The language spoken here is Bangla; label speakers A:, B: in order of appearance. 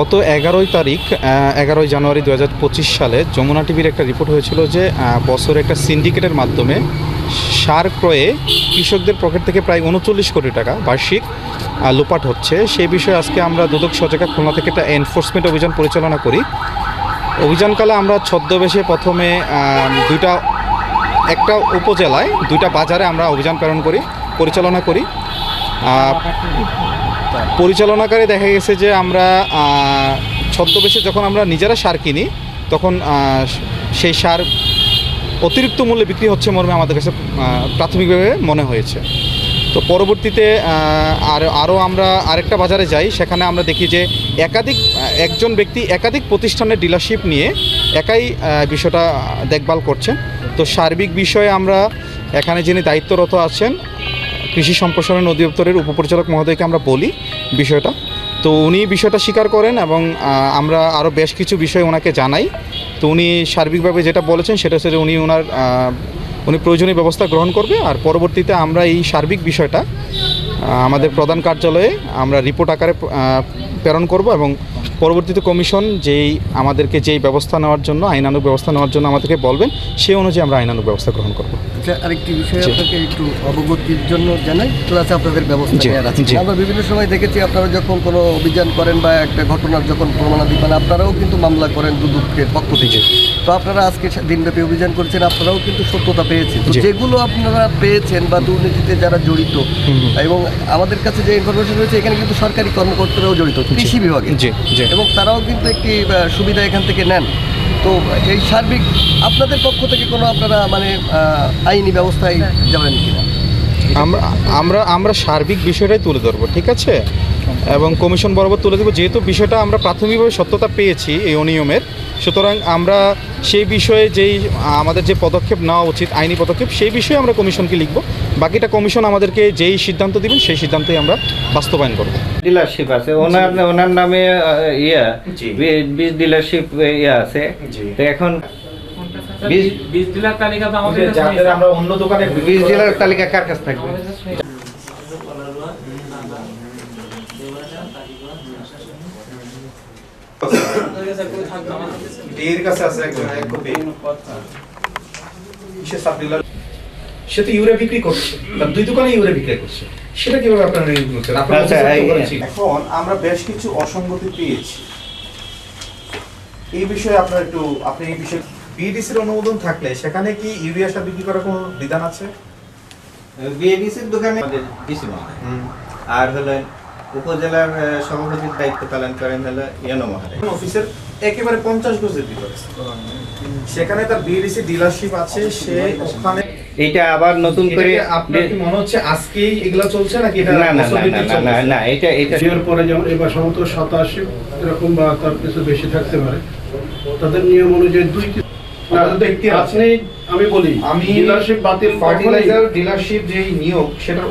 A: গত 11 তারিখ 11 জানুয়ারি 2025 সালে যমুনা টিভির একটা রিপোর্ট হয়েছিল যে বছরে একটা সিন্ডিকেটের মাধ্যমে সার ক্রয়ে কৃষকদের পকেট থেকে প্রায় 39 কোটি টাকা বার্ষিক লোপাট হচ্ছে। সেই বিষয়ে আজকে আমরা দুদক সজাগা খুলনা থেকে একটা এনফোর্সমেন্ট অভিযান পরিচালনা করি। অভিযানকালে আমরা ছদ্মবেশে প্রথমে একটা উপজেলায় 2টা বাজারে আমরা অভিযান পরিচালনা করি। পরিচালনাকারী দেখা গেছে যে আমরা ছদ্মবেশে যখন আমরা নিজেরা সার কিনি তখন সেই সার অতিরিক্ত মূল্যে বিক্রি হচ্ছে মর্মে আমাদের কাছে প্রাথমিকভাবে মনে হয়েছে। তো পরবর্তীতে আরও আমরা আরেকটা বাজারে যাই, সেখানে আমরা দেখি যে একজন ব্যক্তি একাধিক প্রতিষ্ঠানের ডিলারশিপ নিয়ে একাই বিষয়টা দেখভাল করছেন। তো সার্বিক বিষয়ে আমরা এখানে যিনি দায়িত্বরত আছেন কৃষি সম্প্রসারণ অধিদপ্তরের উপপরিচালক মহোদয়কে আমরা বলি বিষয়টা, তো উনি বিষয়টা স্বীকার করেন এবং আমরা আরও বেশ কিছু বিষয় ওনাকে জানাই। তো উনি সার্বিকভাবে যেটা বলেছেন সেটা হচ্ছে যে উনি প্রয়োজনীয় ব্যবস্থা গ্রহণ করবে। আর পরবর্তীতে আমরা এই সার্বিক বিষয়টা আমাদের প্রধান কার্যালয়ে আমরা রিপোর্ট আকারে প্রেরণ করব এবং পরবর্তীতে কমিশন আমাদেরকে যেই ব্যবস্থা নেওয়ার জন্য আইনানুগ ব্যবস্থা নেওয়ার জন্য আমাদেরকে বলবেন সেই অনুযায়ী আমরা আইনানুগ ব্যবস্থা গ্রহণ করব।
B: আরেকটি বিষয় আপনাকে একটু অবগতির জন্য জানাই, প্লাস আপনাদের ব্যবস্থা নেওয়ার আছে। আমরা বিভিন্ন সময় দেখেছি আপনারা যখন কোনো অভিযান করেন বা একটা ঘটনার যখন প্রমাণাদি পান আপনারাও কিন্তু মামলা করেন দুদকের পক্ষ থেকে। তো আপনারা আজকে দিনব্যাপী অভিযান করেছেন, আপনারাও কিন্তু সত্যতা পেয়েছেন। তো যেগুলো আপনারা পেয়েছেন বা দুর্নীতিতে যারা জড়িত এবং আমাদের কাছে যে ইনফরমেশন রয়েছে এখানে কিন্তু সরকারি কর্মকর্তারাও জড়িত কৃষি বিভাগে এবং তারাও কিন্তু একটি সুবিধা এখান থেকে নেন। তো এই সার্বিক আপনাদের পক্ষ থেকে কোনো আপনারা আইনি ব্যবস্থায় যাবেন কিনা?
A: আমরা সার্বিক বিষয়টাই তুলে ধরবো, ঠিক আছে, এবং কমিশন বরাবর তুলে দেবো। যেহেতু বিষয়টা আমরা প্রাথমিকভাবে সত্যতা পেয়েছি এই অনিয়মের, সুতরাং আমরা সেই বিষয়ে আমাদের যে পদক্ষেপ নেওয়া উচিত আইনি পদক্ষেপ সেই বিষয়ে আমরা কমিশনকে লিখব। বাকিটা কমিশন আমাদেরকে যেই সিদ্ধান্ত দিবেন সেই সিদ্ধান্তই আমরা বাস্তবায়ন করব।
C: ডিলারশিপ আছে ওনার নামে বীজ ডিলারশিপ আছে। তো এখন
D: বীজ ডিলার তালিকা তো আমাদের কাছে
C: যাদের আমরা অন্য দোকানে বীজ ডিলার তালিকা কার কাছে থাকবে?
A: সে তো ইউরিয়া বিক্রি করছে, তার 2 দোকানে ইউরিয়া বিক্রি করছে, সেটা কিভাবে আপনারা এখন আমরা বেশ কিছু অসঙ্গতি পেয়েছি এই বিষয়ে আপনি এই বিষয়ে বিএডিসির অনুমোদন থাকলে সেখানে কি ইউরিয়া সার বিক্রি করার কোনো বিধান আছে?
C: বিএডিসির দোকানে ডিসি আর হলো উপজেলার সভাপতির দায়িত্ব পালন করেন হলো ইয়ানো মহারাজ
A: অফিসের একেবারে 50 গজের ভিতরে, সেখানে তার বিএডিসি ডিলারশিপ আছে। সে ওখানে
C: এটা আবার নতুন করে
A: আপনার কি মনে হচ্ছে আজকেই এগুলা চলছে নাকি?
C: না এটা
E: এর পরে যেমন এবার সম্ভবত 87 এরকম বা তার কিছু বেশি থাকতে পারে। তাদের নিয়ম অনুযায়ী
A: আমি বলি ডিলারশিপ বাতিল, ফার্টিলাইজার ডিলারশিপ যেই নিয়োগ সেটার